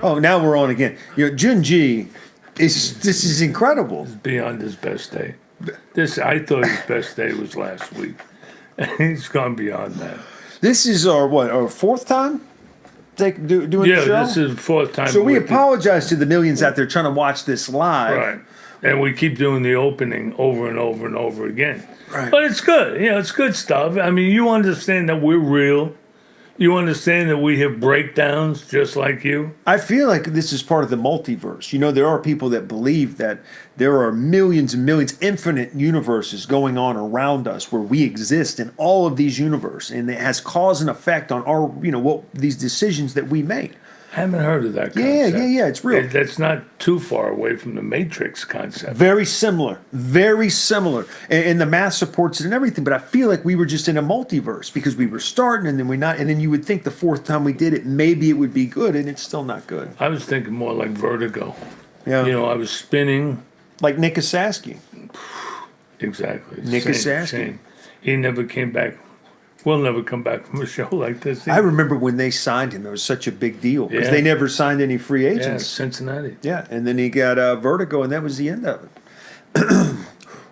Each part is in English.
Oh, now we're on again. Junji, this is incredible. Beyond his best day. I thought his best day was last week. He's gone beyond that. This is our fourth time doing the show? Yeah, this is the fourth time. So we apologize to the millions out there trying to watch this live. Right. And we keep doing the opening over and over and over again. Right. But it's good. It's good stuff. I mean, you understand that we're real. You understand that we have breakdowns just like you. I feel like this is part of the multiverse. There are people that believe that there are millions and millions, infinite universes going on around us where we exist in all of these universes, and it has cause and effect on our, what these decisions that we make. I haven't heard of that concept. Yeah, it's real. That's not too far away from the Matrix concept. Very similar. And the math supports it and everything, but I feel like we were just in a multiverse because we were starting and then we're not, and then you would think the fourth time we did it, maybe it would be good, and it's still not good. I was thinking more like Vertigo. Yeah. I was spinning. Like Nick Asaski. Exactly. Nick Asaski. He never came back. We'll never come back from a show like this. I remember when they signed him, it was such a big deal because they never signed any free agents. Yeah, Cincinnati. Yeah, and then he got Vertigo, and that was the end of it.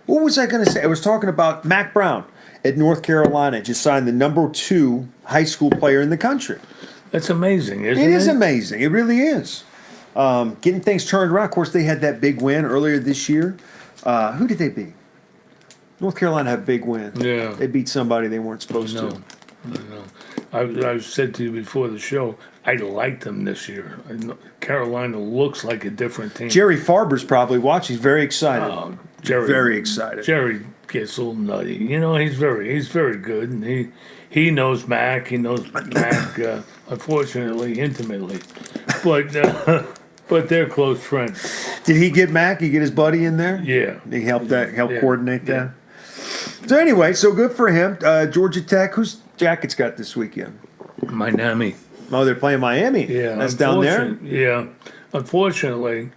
What was I going to say? I was talking about Mac Brown at North Carolina just signed the number 2 high school player in the country. That's amazing, isn't it? It is amazing. It really is. Getting things turned around. Of course, they had that big win earlier this year. Who did they beat? North Carolina had a big win. Yeah. They beat somebody they weren't supposed to. I know. I said to you before the show, I liked them this year. Carolina looks like a different team. Jerry Farber's probably watching. He's very excited. Very excited. Jerry gets a little nutty. He's very good, and he knows Mac. He knows Mac, unfortunately, intimately. But they're close friends. Did he get Mac? He get his buddy in there? Yeah. He helped coordinate that? So anyway, so good for him. Georgia Tech, whose Jackets got this weekend? Miami. Oh, they're playing Miami. Yeah. That's down there? Yeah. Unfortunately,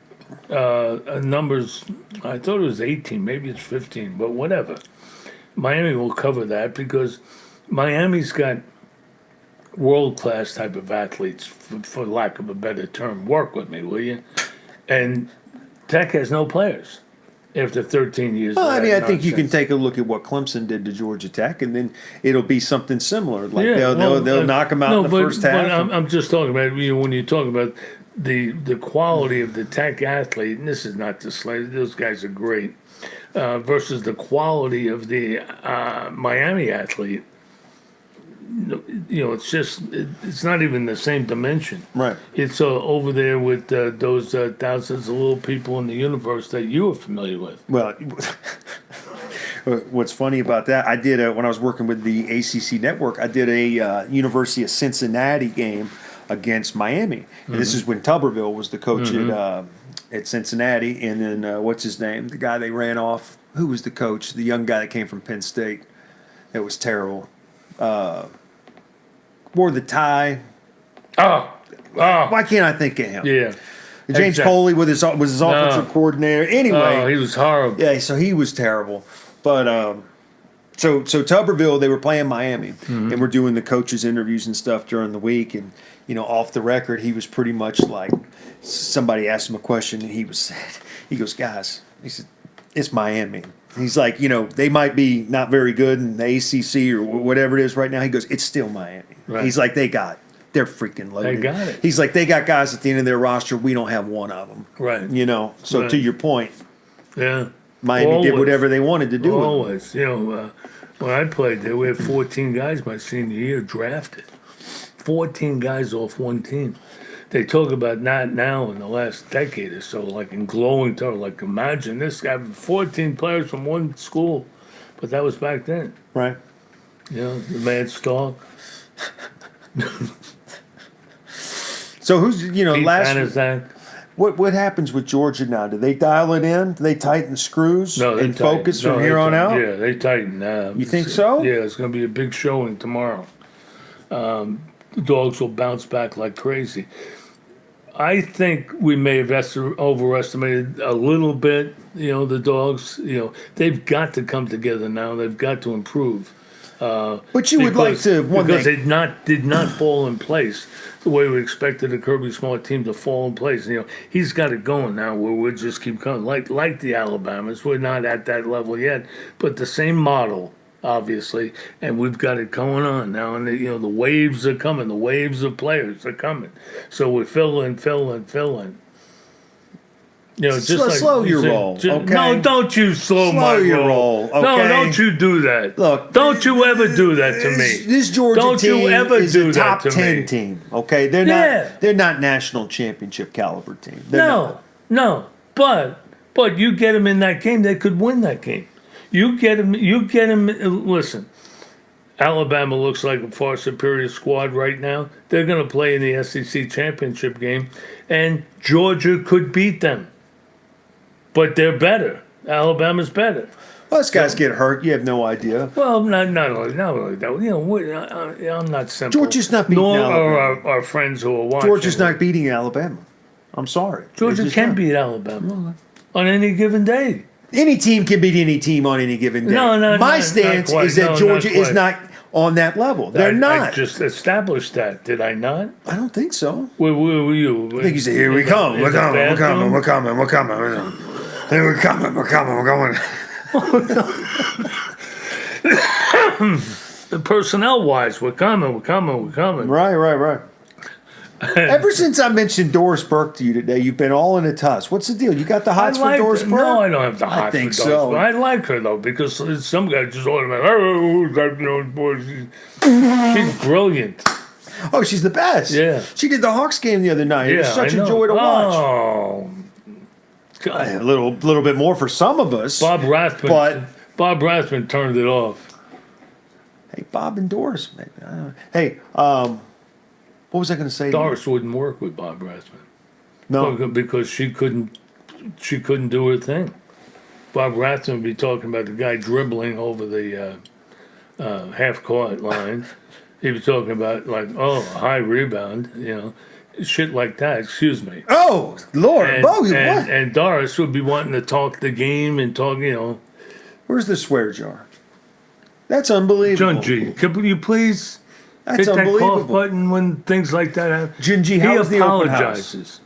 numbers, I thought it was 18, maybe it's 15, but whatever. Miami will cover that because Miami's got world-class type of athletes, for lack of a better term. Work with me, will you? And Tech has no players after 13 years. Well, I think you can take a look at what Clemson did to Georgia Tech, and then it'll be something similar. Like they'll knock them out in the first half. But I'm just talking about when you talk about the quality of the Tech athlete, and this is not to slay, those guys are great, versus the quality of the Miami athlete. It's not even the same dimension. Right. It's over there with those thousands of little people in the universe that you are familiar with. Well, what's funny about that, I did when I was working with the ACC network, I did a University of Cincinnati game against Miami. And this is when Tuberville was the coach at Cincinnati. And then what's his name? The guy they ran off. Who was the coach? The young guy that came from Penn State. That was terrible. Wore the tie. Why can't I think of him? Yeah. James Coley was his offensive coordinator. Anyway, he was horrible. Yeah, so he was terrible. But so Tuberville, they were playing Miami, and we're doing the coaches' interviews and stuff during the week. And off the record, he was pretty much like somebody asked him a question, and he goes, guys, he said, it's Miami. He's like, they might be not very good in the ACC or whatever it is right now. He goes, it's still Miami. Right. He's like, they're freaking loaded. They got it. He's like, they got guys at the end of their roster. We don't have one of them. Right. So right. To your point, yeah, Miami did whatever they wanted to do. Always. When I played there, we had 14 guys my senior year drafted. 14 guys off one team. They talk about not now in the last decade or so, like in glowing terms, like imagine this guy, 14 players from one school. But that was back then. Right. The Mad Stalk. So who's, Pete Banaszak. What happens with Georgia now? Do they dial it in? Do they tighten the screws and focus from here on out? Yeah, they tighten. You think so? Yeah, it's going to be a big showing tomorrow. The Dogs will bounce back like crazy. I think we may have overestimated a little bit, the Dogs. They've got to come together now. They've got to improve. But you would like to one because day. it did not fall in place the way we expected a Kirby Smart team to fall in place. He's got it going now where we'll just keep coming. Like the Alabamas, we're not at that level yet, but the same model, obviously, and we've got it going on now. And the waves are coming. The waves of players are coming. So we're filling. Just Slow your roll, okay? No, don't you slow my your roll. roll, No, okay? don't you do that. Look, don't you ever do that to me. This Georgia Don't team you ever is do a that top to 10 me. team. Okay, they're not national championship caliber team. They're not. No. But you get them in that game, they could win that game. You get them. Listen, Alabama looks like a far superior squad right now. They're going to play in the SEC championship game, and Georgia could beat them. But they're better. Alabama's better. Most guys get hurt. You have no idea. Well, not only that. I'm not simple. Georgia's not beating Nor Alabama. are our friends who are watching. Georgia's not beating Alabama. I'm sorry. Georgia They're just can not. beat Alabama on any given day. Any team can beat any team on any given day. No, My not stance quite. is that No, Georgia not is quite. not on that level. They're I not. just established that, did I not? I don't think so. Where were you? I think you said, "Here we come. We're coming. We're coming. We're coming. We're coming. We're coming. We're coming. We're coming." Personnel-wise, we're coming. Right. Ever since I mentioned Doris Burke to you today, you've been all in a tuss. What's the deal? You got the hots for Doris Burke? No, I don't have the hots think for Doris so. Burke. I like her, though, because some guy just automatically, she's brilliant. Oh, she's the best. Yeah. She did the Hawks game the other night. It was Yeah, such I know. a joy to watch. Oh, God. A little bit more for some of us. Bob Rathman turned it off. Hey, Bob and Doris. Maybe. I don't know. Hey, what was I going to say? Doris wouldn't work with Bob Rathman. No. Because she couldn't do her thing. Bob Rathman would be talking about the guy dribbling over the half-court line. He'd be talking about, a high rebound, shit like that. Excuse me. Oh, Lord. And, Bo, what? and Doris would be wanting to talk the game and talk, Where's the swear jar? That's unbelievable. John G, could you please That's hit that cough unbelievable. button when things like that happen? John G, He how was the open house? apologizes.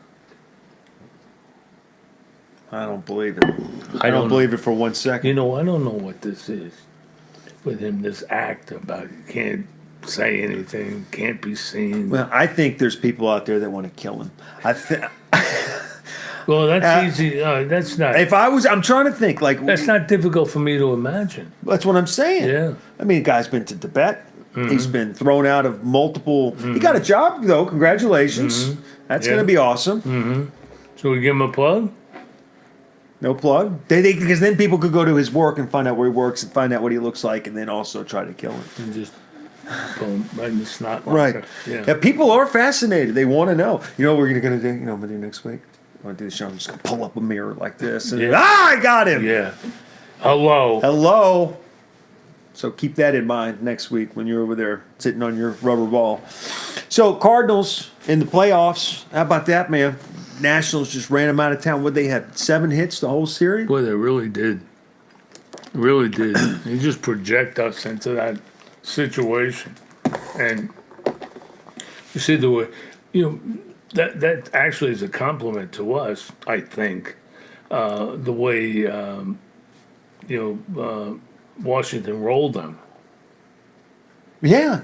I don't believe it. I don't don't believe it for 1 second. I don't know what this is with him, this act about you can't say anything, can't be seen. Well, I think there's people out there that want to kill him. Well, that's easy. That's not. If I was, I'm trying to think. That's not difficult for me to imagine. That's what I'm saying. Yeah. I mean, the guy's been to Tibet. He's been thrown out of multiple. He got a job though. Congratulations. That's going to be awesome. So we give him a plug. No plug. Because then people could go to his work and find out where he works and find out what he looks like, and then also try to kill him. And just boom, right in the snot Right. locker. Yeah. People are fascinated. They want to know. You know what we're going to do? You know what I'm going to do next week? I'm going to do the show. I'm just going to pull up a mirror like this. And, I got him. Yeah. Hello. So keep that in mind next week when you're over there sitting on your rubber ball. So Cardinals in the playoffs. How about that, man? Nationals just ran them out of town. What they had 7 hits the whole series? Boy, they really did. Really did. They just project us into that situation. And you see the way, that actually is a compliment to us, I think. The way, Washington rolled them. Yeah.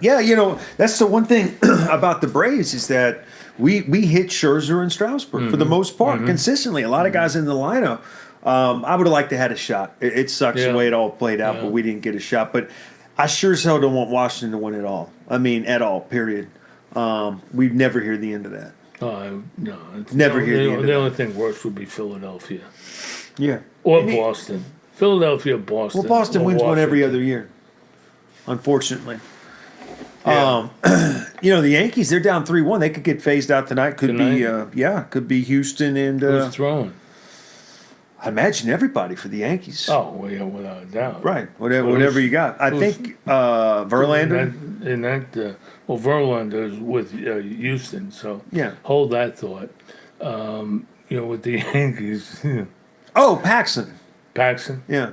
That's the one thing about the Braves is that we hit Scherzer and Strasburg for the most part consistently. A lot of guys in the lineup. I would have liked to have had a shot. It sucks the way it all played out, but we didn't get a shot. But I sure as hell don't want Washington to win at all. I mean, at all, period. We'd never hear the end of that. No. Never hear the end of The only thing worse would be Philadelphia. Yeah. Or Boston. Philadelphia, Boston. Well, Boston or wins one every Washington. other year, unfortunately. Yeah. The Yankees, they're down 3-1. They could get phased out tonight. Could be Houston and Who's throwing? I imagine everybody for the Yankees. Oh, well, yeah, without a doubt. Right. Whatever you got. I think Verlander. Verlander is with Houston, so Yeah. hold that thought. With the Yankees, Oh, Paxton. Paxton. Yeah.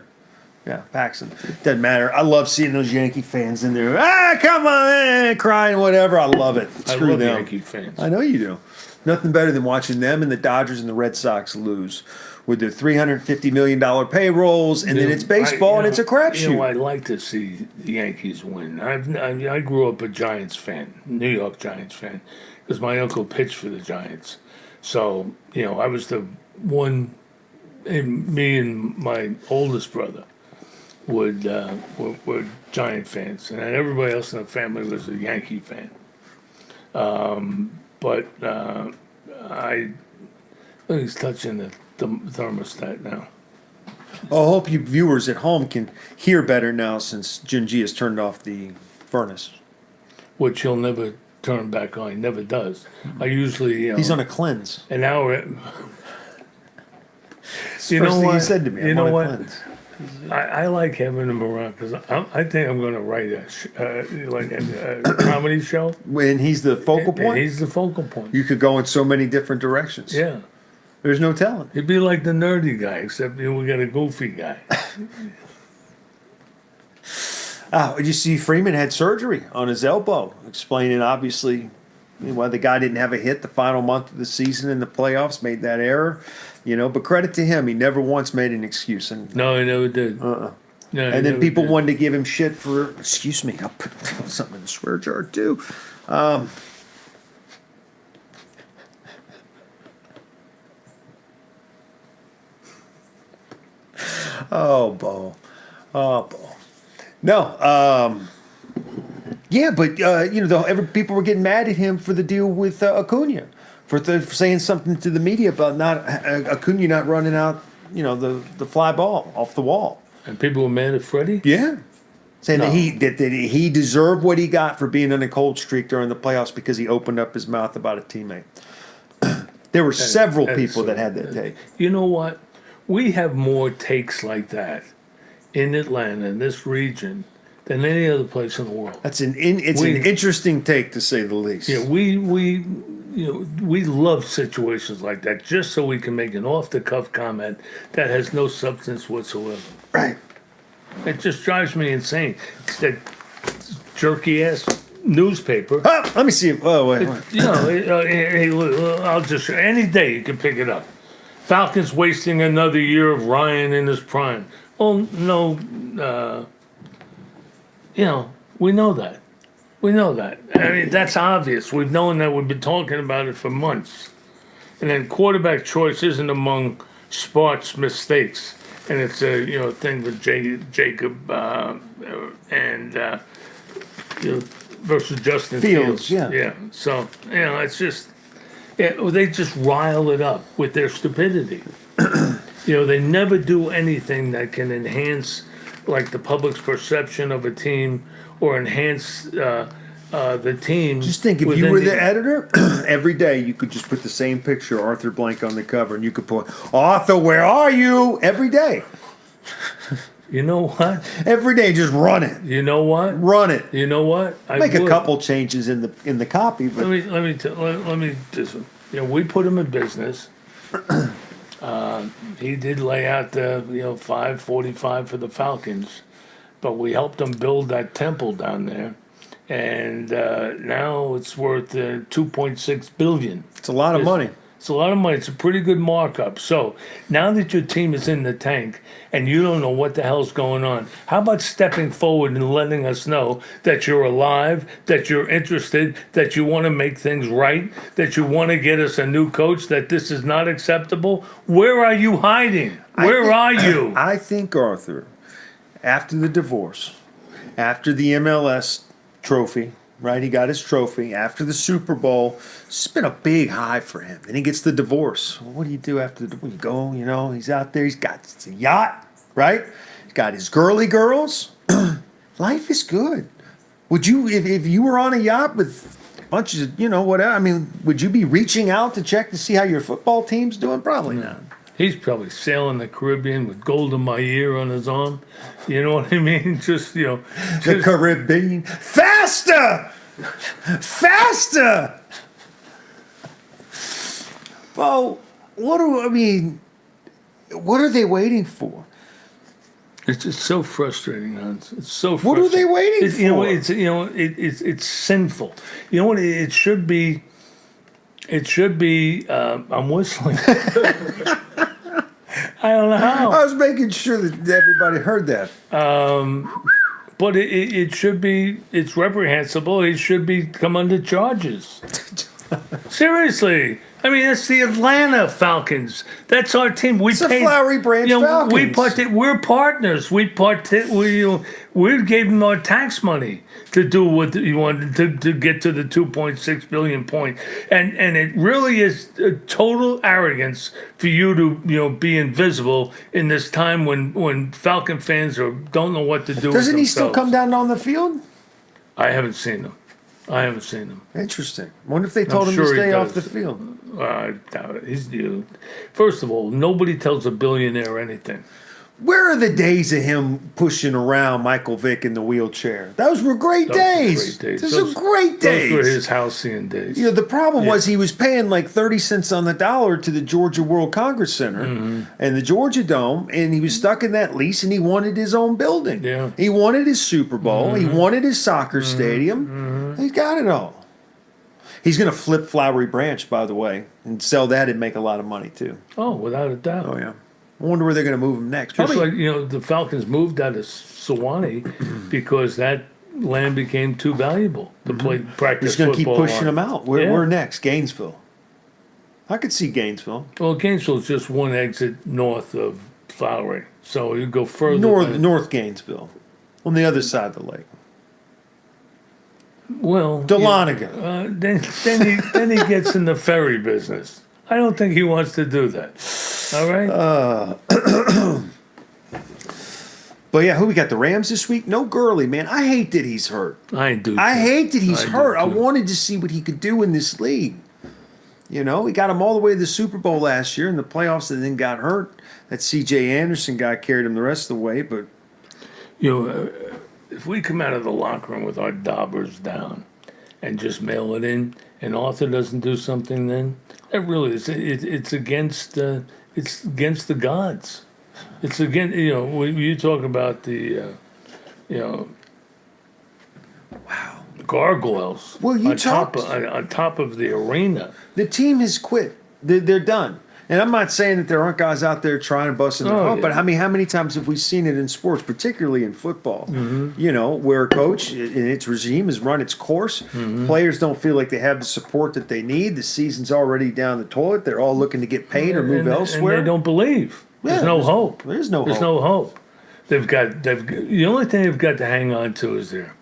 Yeah, Paxton. Doesn't matter. I love seeing those Yankee fans in there. Come on, crying, whatever. I love it. Screw I love them. Yankee fans. I know you do. Nothing better than watching them and the Dodgers and the Red Sox lose with their $350 million payrolls, and then it's baseball and it's a crapshoot. I like to see the Yankees win. I grew up a Giants fan, New York Giants fan, because my uncle pitched for the Giants. So, I was the one, and me and my oldest brother were Giant fans, and everybody else in the family was a Yankee fan. But I think he's touching the thermostat now. I hope you viewers at home can hear better now since Junji has turned off the furnace. Which he'll never turn back on. He never does. I usually, He's on a cleanse. an hour. First thing he said to me, I'm on a cleanse. I like having him around because I think I'm going to write a comedy show. When he's the focal point? He's the focal point. You could go in so many different directions. Yeah. There's no telling. He'd be like the nerdy guy, except we got a goofy guy. Did you see Freeman had surgery on his elbow, explaining obviously why the guy didn't have a hit the final month of the season in the playoffs, made that error. But credit to him, he never once made an excuse. And No, he never did. No, and then people wanted to give him shit for, excuse me, I'll put something in the swear jar too. Beau. No, yeah, but people were getting mad at him for the deal with Acuna, for saying something to the media about not Acuna not running out, the fly ball off the wall. And people were mad at Freddie? Yeah, saying that he deserved what he got for being on a cold streak during the playoffs because he opened up his mouth about a teammate. There were several people that had that take. You know what? We have more takes like that in Atlanta, in this region, than any other place in the world. That's an interesting take, to say the least. Yeah, we love situations like that just so we can make an off-the-cuff comment that has no substance whatsoever. Right. It just drives me insane. It's that jerky-ass newspaper. Let me see. Oh, wait. I'll just, any day you can pick it up. Falcons wasting another year of Ryan in his prime. Oh, no, we know that. We know that. I mean, that's obvious. We've known that. We've been talking about it for months. And then quarterback choice isn't among Spart's mistakes. And it's a thing with Jacob and versus Justin Fields. Yeah. So it's just they just rile it up with their stupidity. They never do anything that can enhance like the public's perception of a team or enhance the team. Just think, if you were the editor, every day you could just put the same picture, Arthur Blank, on the cover, and you could put, Arthur, where are you? Every day. You know what? Every day, just run it. You know what? Run it. You know what? Make a couple changes in the copy. But let me just we put him in business. He did lay out the $5.45 for the Falcons, but we helped him build that temple down there, and now it's worth $2.6 billion. It's a lot of money. It's a lot of money. It's a pretty good markup. So now that your team is in the tank and you don't know what the hell's going on, how about stepping forward and letting us know that you're alive, that you're interested, that you want to make things right, that you want to get us a new coach, that this is not acceptable? Where are you hiding? Where are you? I think, Arthur, after the divorce, after the MLS trophy, right? He got his trophy after the Super Bowl. It's been a big high for him. Then he gets the divorce. Well, what do you do after the divorce? You go, he's out there. He's got a yacht, right? He's got his girly girls. Life is good. Would you, if you were on a yacht with a bunch of, whatever, I mean, would you be reaching out to check to see how your football team's doing? Probably not. He's probably sailing the Caribbean with gold in my ear on his arm. You know what I mean? Just, the Caribbean. Faster! Faster! Well, what are they waiting for? It's just so frustrating, Hans. It's so What frustrating. are they waiting for? It's sinful. You know what? It should be. It should be. I'm whistling. I don't know how. I was making sure that everybody heard that. But it should be. It's reprehensible. He should be come under charges. Seriously. I mean, that's the Atlanta Falcons. That's our team. It's a Flowery Branch Falcons. We're partners. We gave them our tax money to do what you wanted to get to the 2.6 billion point, and it really is a total arrogance for you to be invisible in this time when Falcon fans don't know what to do. Doesn't he still come down on the field? I haven't seen them. Interesting. Wonder if they told him to stay off the field. I doubt it. First of all, nobody tells a billionaire anything. Where are the days of him pushing around Michael Vick in the wheelchair? Those were great days. Those are great days. Those were his halcyon days. The problem was he was paying like 30 cents on the dollar to the Georgia World Congress Center and the Georgia Dome, and he was stuck in that lease, and he wanted his own building. Yeah. He wanted his Super Bowl. He wanted his soccer stadium. He's got it all. He's going to flip Flowery Branch, by the way, and sell that and make a lot of money, too. Oh, without a doubt. Oh, yeah. I wonder where they're going to move him next. Just like, the Falcons moved out of Sewanee because that land became too valuable to play practice football. He's going to keep pushing them out. Where next? Gainesville. I could see Gainesville. Well, Gainesville is just one exit north of Flowery. So you go further. North Gainesville. On the other side of the lake. Well, Dahlonega. Then he gets in the ferry business. I don't think he wants to do that. All right. But yeah, who we got? The Rams this week? No Gurley, man. I hate that he's hurt. I do. I hate that he's hurt. I too. wanted to see what he could do in this league. He got him all the way to the Super Bowl last year in the playoffs, and then got hurt. That C.J. Anderson guy carried him the rest of the way, but if we come out of the locker room with our daubers down and just mail it in, and Arthur doesn't do something, then that really is it's against the gods. It's against when you talk about the gargoyles. Well, on top of the arena. The team has quit. They're done. And I'm not saying that there aren't guys out there trying to bust in the pump, but I mean, how many times have we seen it in sports, particularly in football? Where a coach and its regime has run its course. Players don't feel like they have the support that they need. The season's already down the toilet. They're all looking to get paid or move elsewhere. And they don't believe. There's no hope. There's no hope. The only thing they've got to hang on to is their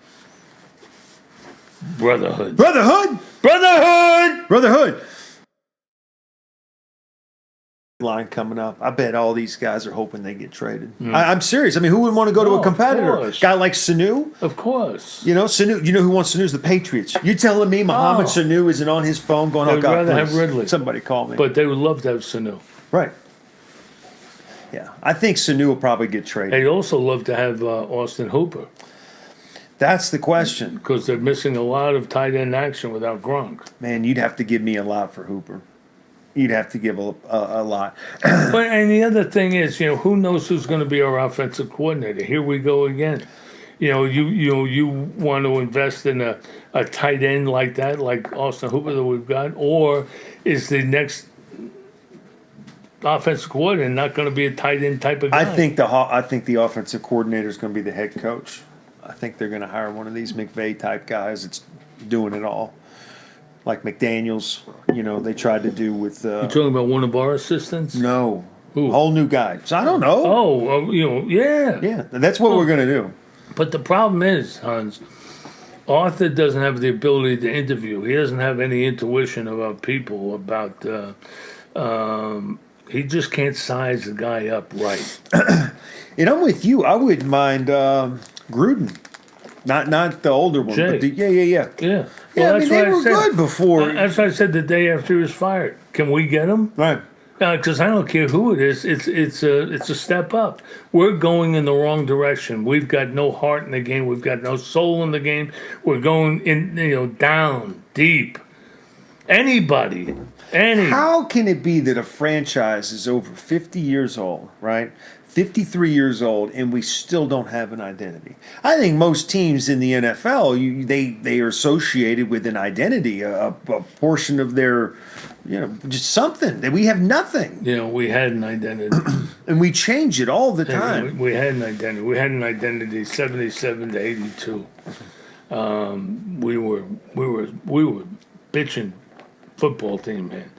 brotherhood. Brotherhood. Line coming up. I bet all these guys are hoping they get traded. I'm serious. I mean, who would want to go to a competitor? Guy like Sanu? Of course. Sanu. You know who wants Sanu's the Patriots. You telling me Mohamed Sanu isn't on his phone going, They'd rather have Ridley. Somebody call me. But they would love to have Sanu. Right. Yeah. I think Sanu will probably get traded. They'd also love to have Austin Hooper. That's the question. Because they're missing a lot of tight end action without Gronk. Man, you'd have to give me a lot for Hooper. You'd have to give a lot. And the other thing is, who knows who's going to be our offensive coordinator? Here we go again. You want to invest in a tight end like that, like Austin Hooper that we've got, or is the next offensive coordinator not going to be a tight end type of guy? I think the offensive coordinator is going to be the head coach. I think they're going to hire one of these McVay type guys that's doing it all. Like McDaniels, they tried to do with. You talking about one of our assistants? No, who? Whole new guy. So I don't know. Oh, yeah. That's what we're gonna do. But the problem is, Hans, Arthur doesn't have the ability to interview. He doesn't have any intuition about people. He just can't size the guy up right. And I'm with you. I wouldn't mind Gruden. Not the older one, Jay. but yeah. Yeah. Well, I mean, they were good before. That's what I said the day after he was fired. Can we get him? Right. Because I don't care who it is. It's a step up. We're going in the wrong direction. We've got no heart in the game. We've got no soul in the game. We're going down deep. Any. How can it be that a franchise is over 50 years old, right? 53 years old, and we still don't have an identity. I think most teams in the NFL, they are associated with an identity, a portion of their, just something. That we have nothing. We had an identity. And we change it all the time. We had an identity. We had an identity 77 to 82. We were bitching football team, man.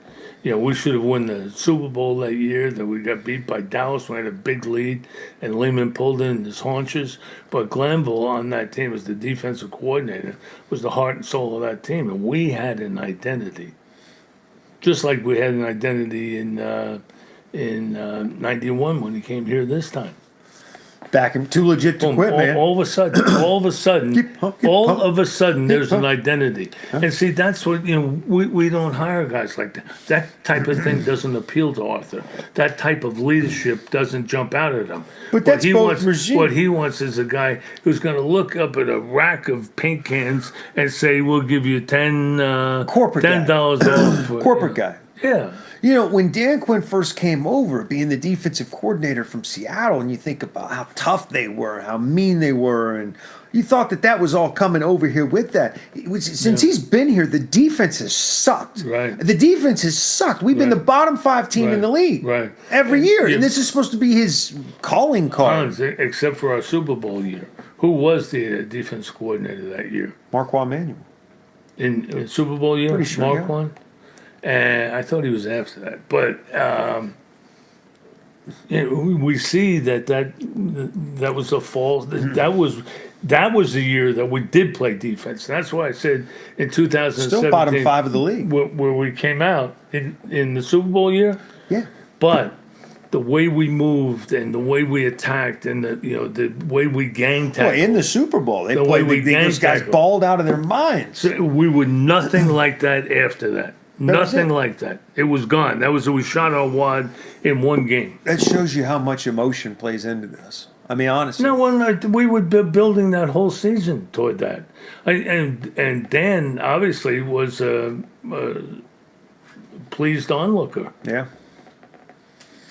We should have won the Super Bowl that year that we got beat by Dallas. We had a big lead, and Lehman pulled in his haunches. But Glanville on that team was the defensive coordinator, was the heart and soul of that team, and we had an identity. Just like we had an identity in '91 when he came here this time. Back in too legit to quit, man. All of a sudden, there's an identity. And see, that's what, we don't hire guys like that. That type of thing doesn't appeal to Arthur. That type of leadership doesn't jump out at him. But that's both regime. What he wants is a guy who's going to look up at a rack of paint cans and say, we'll give you $10 off. Corporate guy. Yeah. When Dan Quinn first came over, being the defensive coordinator from Seattle, and you think about how tough they were, how mean they were, and you thought that was all coming over here with that. Since he's been here, the defense has sucked. Right. The defense has sucked. We've been the bottom 5 team in the league every year, and this is supposed to be his calling card. Except for our Super Bowl year. Who was the defense coordinator that year? Marquand Manuel. In Super Bowl year? Pretty sure, Marquand? And I thought he was after that, but we see that was a false. That was the year that we did play defense. That's why I said in 2017, still bottom 5 of the league, where we came out in the Super Bowl year. Yeah, but the way we moved and the way we attacked and the way we gang tackled. In the Super Bowl, those guys balled out of their minds. So we were nothing like that after that. Nothing like that. It was gone. We shot our wad in one game. That shows you how much emotion plays into this. I mean, honestly. No, we were building that whole season toward that. And Dan obviously was a pleased onlooker. Yeah.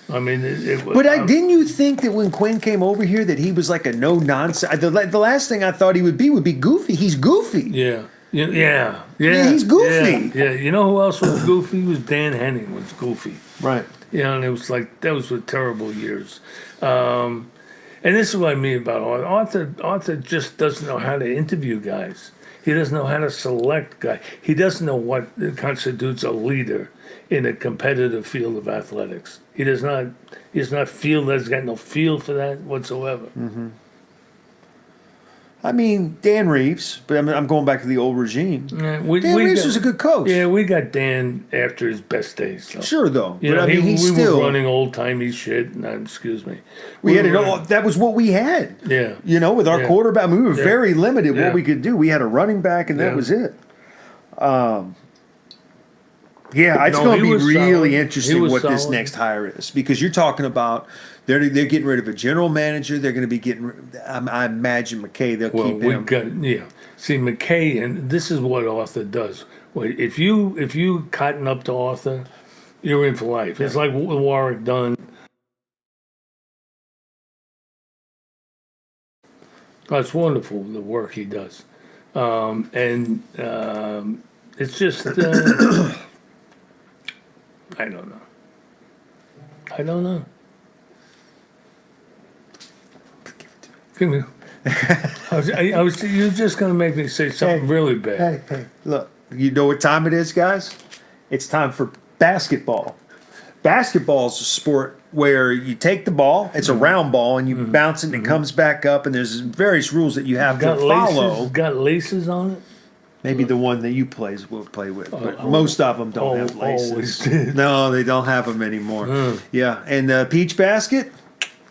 I mean, but didn't you think that when Quinn came over here that he was like a no-nonsense? The last thing I thought he would be goofy. He's goofy. Yeah. Yeah, he's goofy. Yeah, you know who else was goofy? Was Dan Henning was goofy. Right. And it was like, those were terrible years. And this is what I mean about Arthur. Arthur just doesn't know how to interview guys. He doesn't know how to select guys. He doesn't know what constitutes a leader in a competitive field of athletics. He does not feel that. He's got no feel for that whatsoever. Mm-hmm. I mean, Dan Reeves, but I'm going back to the old regime. Dan Reeves was a good coach. Yeah, we got Dan after his best days. So. Sure, though. We were running old-timey shit. Excuse me. That was what we had. Yeah. With our quarterback. We were very limited what we could do. We had a running back, and that was it. It's going to be really interesting what this next hire is, because you're talking about they're getting rid of a general manager. They're going to be getting. I imagine McKay. They'll keep him. See, McKay, and this is what Arthur does. If you cotton up to Arthur, you're in for life. It's like what Warwick done. That's wonderful, the work he does, and it's just. I don't know. Give me. I was. You're just going to make me say something really bad. Hey, look. You know what time it is, guys? It's time for basketball. Basketball is a sport where you take the ball. It's a round ball, and you bounce it, and it comes back up. And there's various rules that you have to follow. Got laces on it. Maybe the one that you will play with, but most of them don't have laces. No, they don't have them anymore. Yeah, and the peach basket,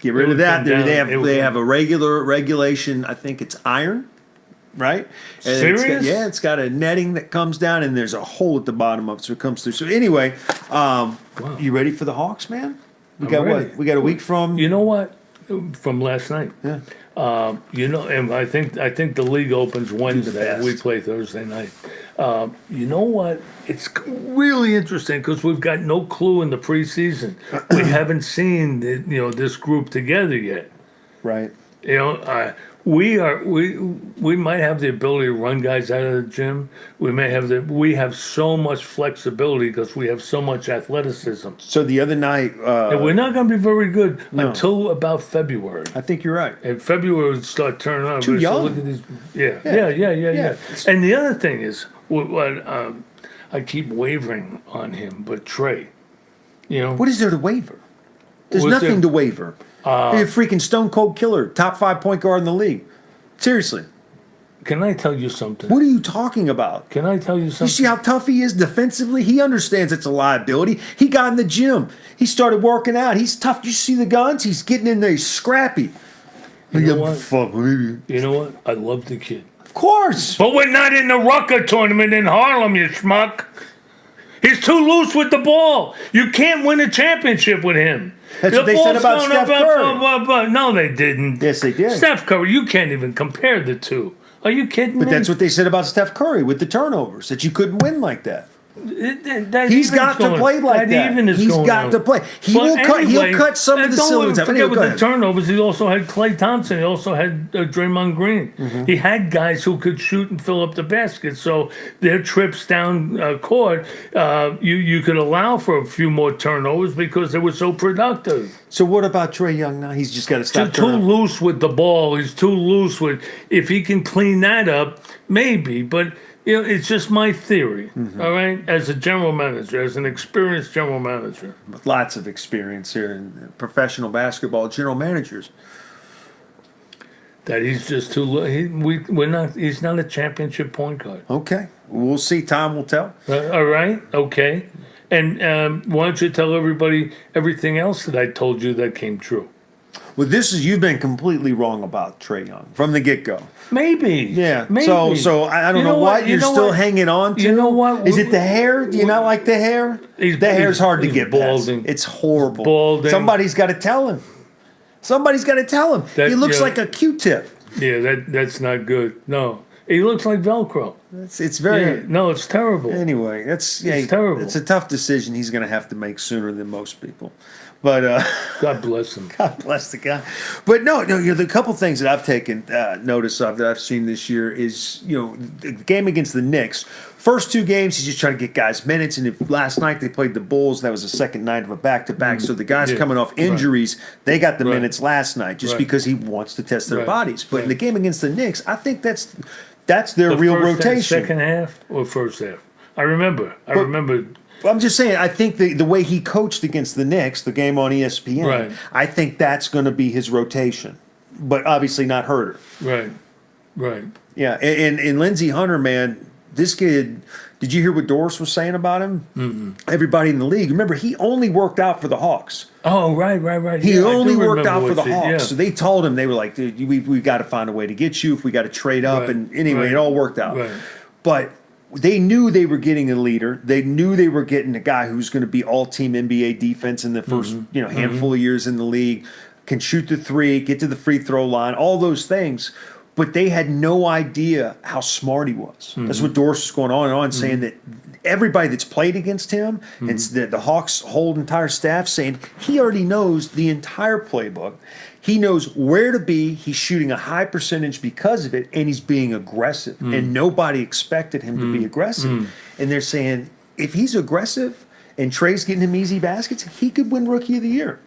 get rid of that. They have a regulation. I think it's iron, right? And Serious? It's got a netting that comes down, and there's a hole at the bottom of it, so it comes through. So anyway, you ready for the Hawks, man? We got a week from. You know what? From last night. Yeah. And I think the league opens Wednesday. We play Thursday night. You know what? It's really interesting because we've got no clue in the preseason. We haven't seen this group together yet. Right. We might have the ability to run guys out of the gym. We have so much flexibility because we have so much athleticism. So the other night, And we're not going to be very good until about February. I think you're right. And February would start turning on. Too young. Look at these. Yeah. And the other thing is, what I keep wavering on him, but Trey, What is there to waver? There's What's nothing there? to waver. You're a freaking stone cold killer, top 5 point guard in the league. Seriously. Can I tell you something? What are you talking about? Can I tell you You something? see how tough he is defensively? He understands it's a liability. He got in the gym. He started working out. He's tough. You see the guns? He's getting in there. He's scrappy. You know what? Fuck, maybe. You know what? I love the kid. Of course. But we're not in the Rucker tournament in Harlem, you schmuck. He's too loose with the ball. You can't win a championship with him. That's what they said about Steph Curry. No, they didn't. Yes, they did. Steph Curry, you can't even compare the two. Are you kidding me? But that's what they said about Steph Curry with the turnovers, that you couldn't win like that. That He's got to play like that. He's got to play. He'll cut some of the cylinders. Don't forget with the turnovers, he also had Klay Thompson. He also had Draymond Green. Mm-hmm. He had guys who could shoot and fill up the basket. So their trips down court, you could allow for a few more turnovers because they were so productive. So what about Trae Young now? He's just got to stop. He's too loose with the ball. He's too loose with. If he can clean that up, maybe. But it's just my theory. Mm-hmm. All right, as a general manager, as an experienced general manager, with lots of experience here in professional basketball, general managers. That he's just too low. He's not a championship point guard. Okay, we'll see. Time will tell. All right. Okay. And why don't you tell everybody everything else that I told you that came true? Well, you've been completely wrong about Trae Young from the get-go. Maybe. Yeah. Maybe. So I don't know what you're still hanging on to. You know what? Is it the hair? Do you not like the hair? The hair's hard to get balding. past. It's horrible. Balding. Somebody's got to tell him. He looks like a Q-tip. Yeah, that's not good. No. He looks like Velcro. It's very... Yeah, no, it's terrible. Anyway, it's terrible. It's a tough decision he's going to have to make sooner than most people. But God bless him. God bless the guy. But no, the couple things that I've taken notice of that I've seen this year is the game against the Knicks. First 2 games, he's just trying to get guys minutes. And if last night they played the Bulls, that was the second night of a back-to-back. So the guys coming off injuries, they got the minutes last night just because he wants to test their bodies. But in the game against the Knicks, I think that's their real rotation. Second half or first half? I remember. I'm just saying, I think the way he coached against the Knicks, the game on ESPN, I think that's going to be his rotation. But obviously not Herter. Right. Yeah, and Lindsey Hunter, man, this kid, did you hear what Doris was saying about him? Mm-mm. Everybody in the league. Remember, he only worked out for the Hawks. Oh, right. He only worked out for the Hawks. Yeah. So they told him, they were like, dude, we got to find a way to get you if we got to trade up. And anyway, it all worked out. Right. But they knew they were getting a leader. They knew they were getting a guy who's going to be all-team NBA defense in the first handful of years in the league, can shoot the three, get to the free throw line, all those things. But they had no idea how smart he was. Mm-hmm. That's what Doris was going on and on, saying that everybody that's played against him and the Hawks' whole entire staff saying he already knows the entire playbook. He knows where to be. He's shooting a high percentage because of it, and he's being aggressive. And nobody expected him to be aggressive. And they're saying if he's aggressive and Trey's getting him easy baskets, he could win Rookie of the Year.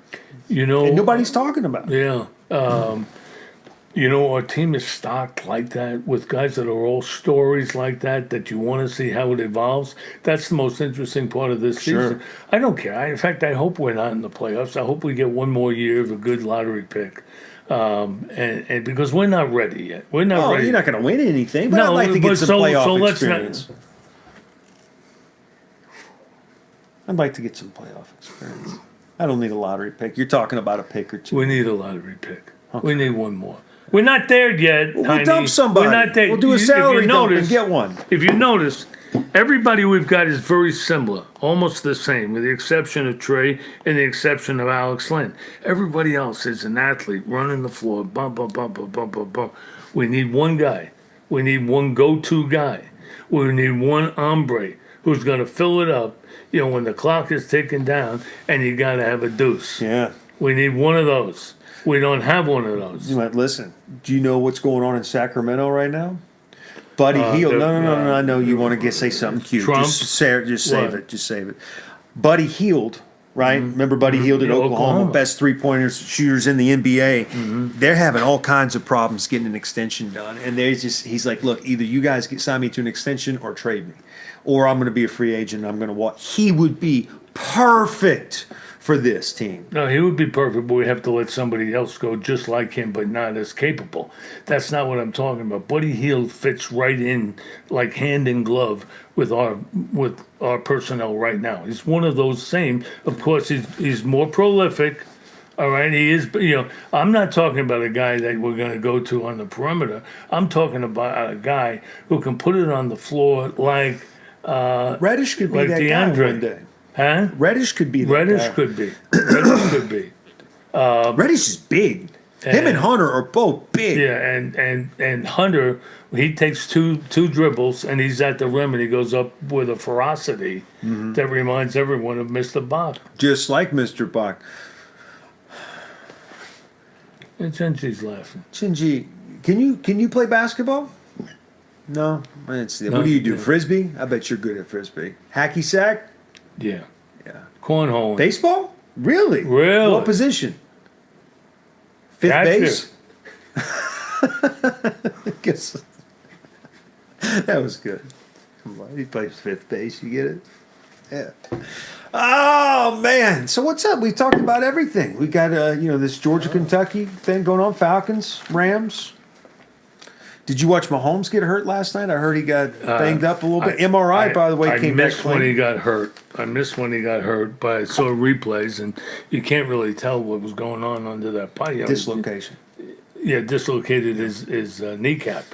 And nobody's talking about it. Yeah. Our team is stocked like that with guys that are all stories like that you want to see how it evolves. That's the most interesting part of this season. I don't care. In fact, I hope we're not in the playoffs. I hope we get one more year of a good lottery pick. And because we're not ready yet. We're not ready. You're not going to win anything, but I'd like to get some playoff experience. I'd like to get some playoff experience. I don't need a lottery pick. You're talking about a pick or two. We need a lottery pick. Okay. We need one more. We're not there yet. We'll dump somebody. We're not there. We'll do a salary dump and get one. If you notice, everybody we've got is very similar, almost the same, with the exception of Trey and the exception of Alex Lynn. Everybody else is an athlete running the floor. Bump. We need one guy. We need one go-to guy. We need one hombre who's going to fill it up, when the clock is ticking down, and you got to have a deuce. Yeah. We need one of those. We don't have one of those. You might listen. Do you know what's going on in Sacramento right now? Buddy Hield. No. I know you want to say something cute. Trump? Just save it. Just save it. Buddy Hield, right? Remember Buddy Hield at Oklahoma, best three-pointer shooters in the NBA. They're having all kinds of problems getting an extension done, and he's like, look, either you guys sign me to an extension or trade me, or I'm going to be a free agent. And I'm going to walk. He would be perfect for this team. No, he would be perfect, but we have to let somebody else go just like him, but not as capable. That's not what I'm talking about. Buddy Hield fits right in like hand in glove with our personnel right now. He's one of those same. Of course, he's more prolific. All right, he is. I'm not talking about a guy that we're going to go to on the perimeter. I'm talking about a guy who can put it on the floor like Reddish could be like that DeAndre. guy one day. Huh? Reddish could be that Reddish guy. could be. Reddish could be. Reddish is big. Him and Hunter are both big. Yeah, and Hunter, he takes two dribbles and he's at the rim and he goes up with a ferocity that reminds everyone of Mr. Bock. Just like Mr. Bock. And Chinji's laughing. Shinji, can you play basketball? No. What do you do? Yeah. Frisbee? I bet you're good at frisbee. Hacky sack? Yeah. Yeah. Cornhole. Baseball? Really? Really? What position? Fifth Catcher. base? Guess that was good. Come on, he plays fifth base. You get it? Yeah. Oh man! So what's up? We talked about everything. We got this Georgia Kentucky thing going on. Falcons, Rams. Did you watch Mahomes get hurt last night? I heard he got banged up a little bit. MRI, by the way, came back I missed when he got hurt. But I saw replays, and you can't really tell what was going on under that body. Dislocation. Yeah, dislocated his kneecap.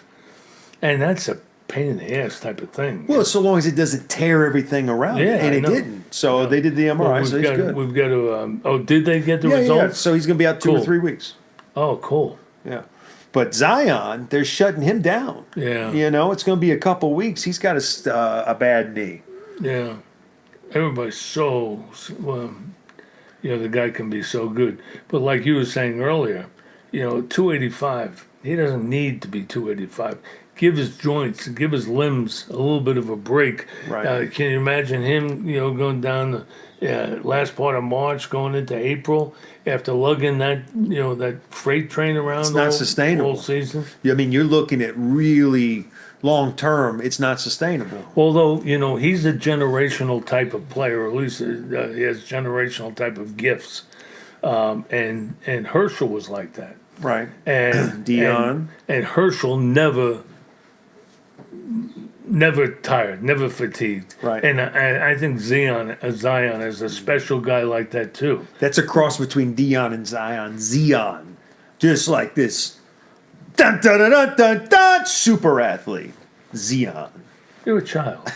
And that's a pain in the ass type of thing. Well, so long as it doesn't tear everything around, Yeah, and I it know. didn't. So they did the MRI, so he's good. We've got to. Did they get the Yeah. results? So he's going to be out 2 or Cool. 3 weeks. Oh, cool. Yeah. But Zion, they're shutting him down. Yeah. It's going to be a couple weeks. He's got a bad knee. Yeah. Everybody's so. The guy can be so good. But like you were saying earlier, 285. He doesn't need to be 285. Give his joints, give his limbs a little bit of a break. Right. Can you imagine him, going down the last part of March, going into April, after lugging that, that freight train around? It's not sustainable. All season. I mean, you're looking at really long term. It's not sustainable. Although he's a generational type of player, or at least he has generational type of gifts, and Herschel was like that. Right. And Dion. and Herschel never tired, never fatigued. Right. And I think Zion is a special guy like that too. That's a cross between Dion and Zion. Zion. Just like this. Dun, dun, dun, dun, dun, dun, super athlete. Zion. You're a child.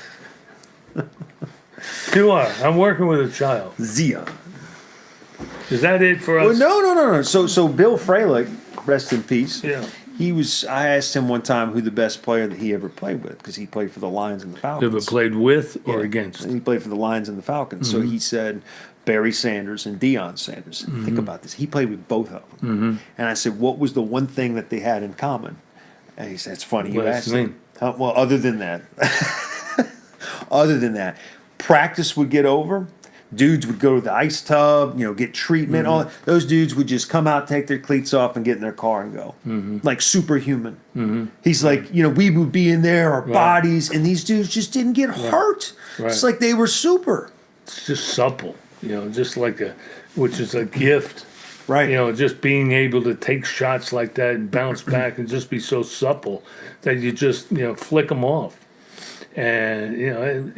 You are. I'm working with a child. Zion. Is that it for us? Well, no. So Bill Fralick, rest in peace. Yeah. I asked him one time who the best player that he ever played with, because he played for the Lions and the Falcons. Ever played with or Yeah. against? And he played for the Lions and the Falcons. So he said Barry Sanders and Deion Sanders. Think about this. He played with both of them. And I said, what was the one thing that they had in common? And he said, it's funny you Last asked name. me. Well, other than that, practice would get over. Dudes would go to the ice tub, get treatment. All those dudes would just come out, take their cleats off, and get in their car and go, like superhuman. He's like, we would be in there, our bodies, and these dudes just didn't get hurt. It's like they were super. It's just supple, just like which is a gift. Right. Just being able to take shots like that and bounce back and just be so supple that you just, flick them off. And,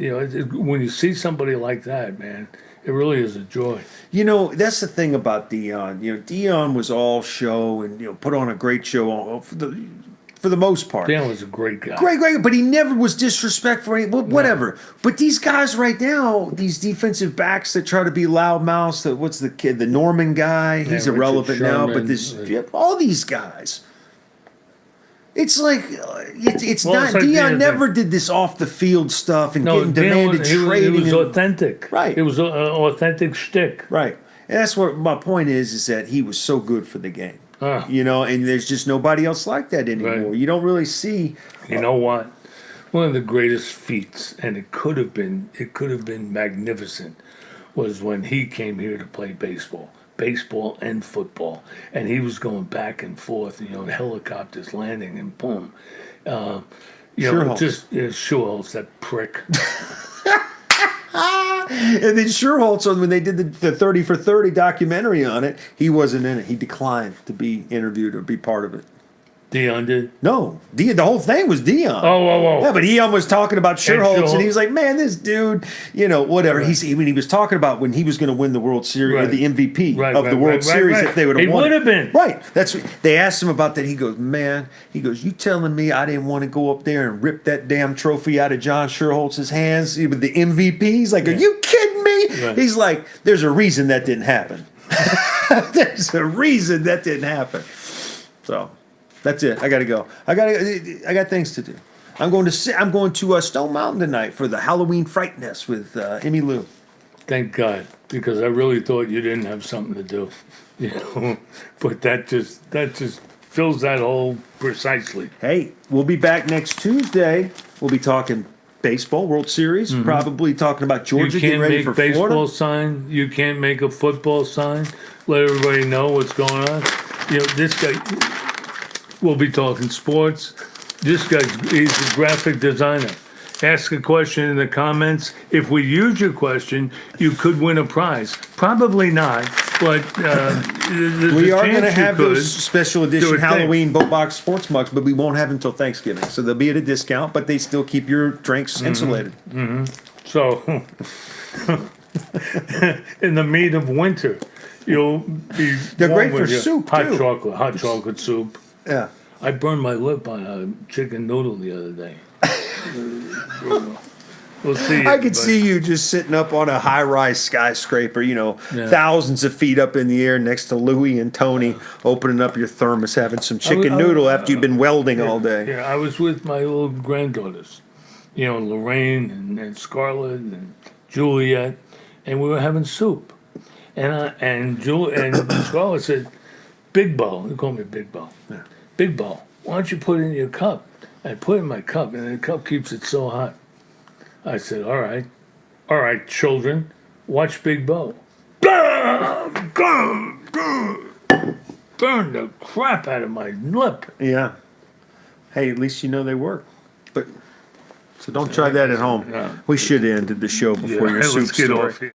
when you see somebody like that, man, it really is a joy. That's the thing about Dion. Dion was all show and, put on a great show for the most part. Dan was a great guy. Great, but he never was disrespectful. Whatever. But these guys right now, these defensive backs that try to be loudmouths, what's the kid, the Norman guy? He's Richard irrelevant now. But Sherman, all these guys, It's like it's Well, not. it's like Dion the- never did this off the field stuff and getting demanded it trading. was and- authentic. Right. It was an authentic shtick. Right. And that's what my point is that he was so good for the game. Ah. And there's just nobody else like that anymore. Right. You don't really see. You know what? One of the greatest feats, and it could have been magnificent, was when he came here to play baseball and football, and he was going back and forth. Helicopters landing, and boom. Schuholz, that prick. And then Schuholz, when they did the 30 for 30 documentary on it, he wasn't in it. He declined to be interviewed or be part of it. Dion did? No, the whole thing was Dion. Oh. Yeah, but he was talking about Schuholz, and he was Schuholz. like, "Man, this dude, whatever." Right. He was talking about when he was going to win the World Series, Right. the MVP Right, of the World Series, right. if they would have He won. would have been. Right. That's what they asked him about that. He goes, "Man," you telling me I didn't want to go up there and rip that damn trophy out of John Schuholz's hands with the MVP? He's like, "Are you kidding me?" Right. He's like, "There's a reason that didn't happen. There's a reason that didn't happen." So. That's it. I gotta go. I got things to do. I'm going to Stone Mountain tonight for the Halloween Fright Nest with Emmy Lou. Thank God, because I really thought you didn't have something to do. But that just fills that hole precisely. Hey, we'll be back next Tuesday. We'll be talking baseball, World Series, probably talking about Georgia You getting can't ready make for baseball Florida. sign. You can't make a football sign. Let everybody know what's going on. This guy. We'll be talking sports. This guy, he's a graphic designer. Ask a question in the comments. If we use your question, you could win a prize. Probably not, but We are going to have those special do edition a thing. Halloween Beau Bock sports mugs, but we won't have them until Thanksgiving. So they'll be at a discount, but they still keep your drinks insulated. So, in the meat of winter, you'll be. They're warm great for with your soup, hot too. hot chocolate soup. Yeah. I burned my lip on a chicken noodle the other day. We'll see. I could see you just sitting up on a high-rise skyscraper, Yeah. thousands of feet up in the air next to Louie and Tony, opening up your thermos, having some chicken noodle after you've been welding all day. Yeah, I was with my little granddaughters, Lorraine and Scarlett and Juliet, and we were having soup. And Scarlett said, "Big Beau," they call me Big Beau. Yeah. "Big Beau, why don't you put it in your cup?" I put it in my cup, and the cup keeps it so hot. I said, all right, children, watch Big Beau." Burned the crap out of my lip. Yeah. Hey, at least you know they work. So don't try that at home. No. We should have ended the show before your Let's soup get story. off here.